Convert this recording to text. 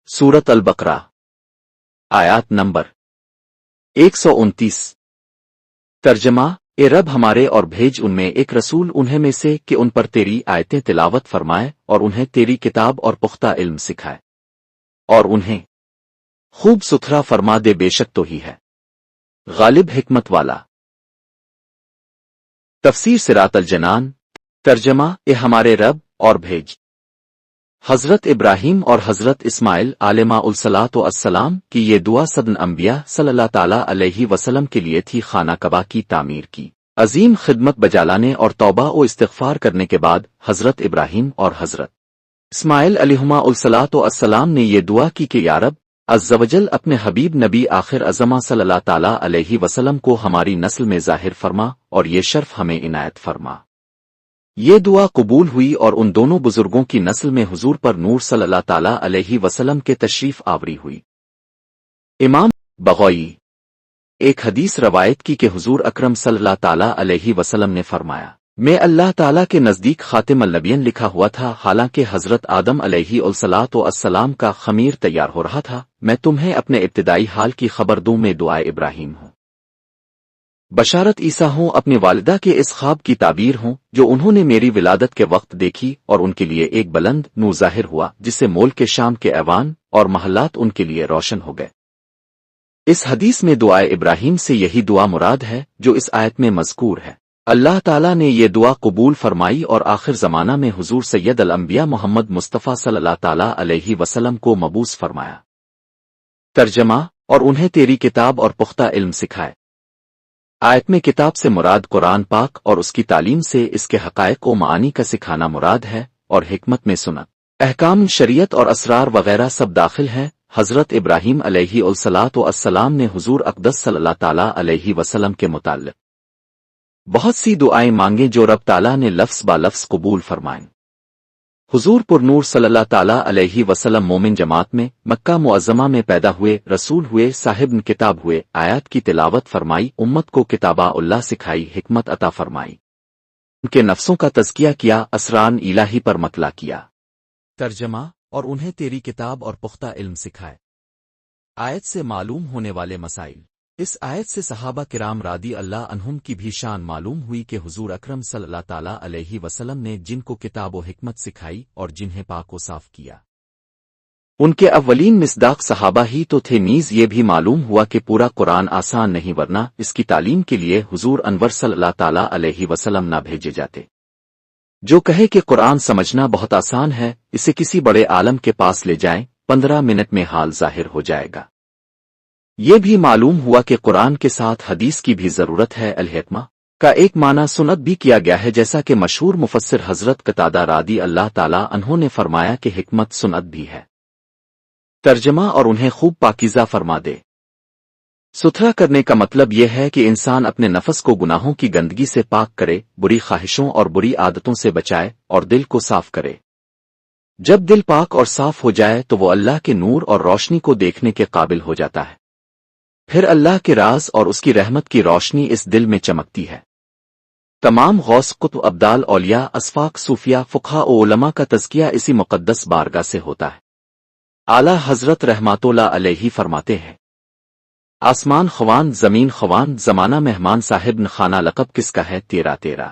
सूरत अल-बकरा आयात नंबर 129। तर्जमा, ए रब हमारे और भेज उनमें एक रसूल उन्हें में से कि उन पर तेरी आयतें तिलावत फरमाए और उन्हें तेरी किताब और पुख्ता इल्म सिखाए और उन्हें खूब सुथरा फरमा दे, बेशक तो ही है गालिब हिकमत वाला। तफसीर सिरात अल-जनान। तर्जमा, ए हमारे रब और भेज। हज़रत इब्राहीम और हज़रत इस्माइल अलैहिस्सलाम की ये दुआ सदन अंबिया सल्लल्लाहु ताला अलैहि वसल्लम के लिए थी। खाना कबा की तामीर की अजीम खिदमत बजालाने और तौबा और इस्तिग़फ़ार करने के बाद हज़रत इब्राहीम और हज़रत इस्माइल अलैहिस्सलाम ने ये दुआ की कि या रब अज़्ज़वजल अपने हबीब नबी आखिर अज़मा सल्लल्लाहु ताला अलैहि वसल्लम को हमारी नस्ल में ज़ाहिर फरमा और ये शर्फ हमें इनायत फरमा। ये दुआ कबूल हुई और उन दोनों बुजुर्गों की नस्ल में हुजूर पर नूर सल्लल्लाहु ताला अलैहि वसल्लम के तशरीफ आवरी हुई। इमाम बग़वी एक हदीस रवायत की कि हुजूर अकरम सल्लल्लाहु ताला अलैहि वसल्लम ने फरमाया, मैं अल्लाह ताला के नज़दीक खातिमुल नबिय्यीन लिखा हुआ था, हालांकि हज़रत आदम अलैहिस्सलाम का खमीर तैयार हो रहा था। मैं तुम्हें अपने इब्तिदाई हाल की खबर दूं, मैं दुआए इब्राहीम हूँ, बशारत ईसा हूँ, अपनी वालिदा के इस ख्वाब की ताबीर हूँ जो उन्होंने मेरी विलादत के वक्त देखी, और उनके लिए एक बुलंद नूर ज़ाहिर हुआ जिससे मोल्क के शाम के ऐवान और महल्लात उनके लिए रोशन हो गए। इस हदीस में दुआए इब्राहीम से यही दुआ मुराद है जो इस आयत में मज़कूर है। अल्लाह ताला ने ये दुआ कबूल फरमाई और आखिर ज़माना में हुजूर सैयद अल अंबिया मोहम्मद मुस्तफ़ा सल्लल्लाहु ताला अलैहि वसल्लम को मबूस फरमाया। तर्जमा, और उन्हें तेरी किताब और पुख्ता इल्म सिखाए। आयत में किताब से मुराद कुरान पाक और उसकी तालीम से इसके हक़ाइक़ व मानी का सिखाना मुराद है, और हिकमत में सुन्नत, अहकाम शरीयत और असरार वगैरह सब दाखिल हैं। हज़रत इब्राहीम अलैहिस्सलाम ने हुजूर अक़दस सल्लल्लाहु ताला अलैहि वसल्लम के मुताल्लिक़ बहुत सी दुआएं मांगे जो रब ताला ने लफ्ज़ बा लफ्ज़ कबूल फरमाएं। हुजूर पुरनूर सल्लल्लाहु ताला अलैहि वसल्लम मोमिन जमात में मक्का मुअज़्ज़मा में पैदा हुए, रसूल हुए, साहिब किताब हुए, आयत की तिलावत फरमाई, उम्मत को किताबा उल्लाह सिखाई, हिकमत अता फरमाई, उनके नफ्सों का तज़किया किया, असरान इलाही पर मतला किया। तर्जमा, और उन्हें तेरी किताब और पुख्ता इल्म सिखाए। आयत से मालूम होने वाले मसाइल। इस आयत से सहाबा किराम रादी अल्लाह अन्हुम की भी शान मालूम हुई कि हुजूर अकरम सल्लल्लाहु ताला अलैहि वसल्लम ने जिनको किताब व हिकमत सिखाई और जिन्हें पाक व साफ किया, उनके अव्वलीन मिस्दाक सहाबा ही तो थे। नीज ये भी मालूम हुआ कि पूरा कुरान आसान नहीं, वरना इसकी तालीम के लिए हुजूर अनवर सल्लल्लाहु ताला अलैहि वसल्लम ना भेजे जाते। जो कहे कि कुरान समझना बहुत आसान है, इसे किसी बड़े आलम के पास ले जाएं, 15 मिनट में हाल जाहिर हो जाएगा। ये भी मालूम हुआ कि कुरान के साथ हदीस की भी जरूरत है। अल-हिकमा का एक माना सुन्नत भी किया गया है, जैसा कि मशहूर मुफस्सिर हजरत कतादा रादी अल्लाह ताला अन्हों ने फरमाया कि हिकमत सुन्नत भी है। तर्जमा, और उन्हें खूब पाकीज़ा फरमा दे। सुथरा करने का मतलब यह है कि इंसान अपने नफस को गुनाहों की गंदगी से पाक करे, बुरी ख्वाहिशों और बुरी आदतों से बचाए और दिल को साफ करे। जब दिल पाक और साफ हो जाए तो वो अल्लाह के नूर और रोशनी को देखने के काबिल हो जाता है। फिर अल्लाह के राज और उसकी रहमत की रोशनी इस दिल में चमकती है। तमाम गौस कुतुब अब्दाल औलिया असफाक सूफिया फुक़हा और उलमा का तज़किया इसी मुक़द्दस बारगाह से होता है। आला हज़रत रहमतुल्लाह अलैहि फरमाते हैं, आसमान ख़वान ज़मीन ख़वान, ज़माना मेहमान साहिब न खाना लक़ब किसका है तेरा तेरा।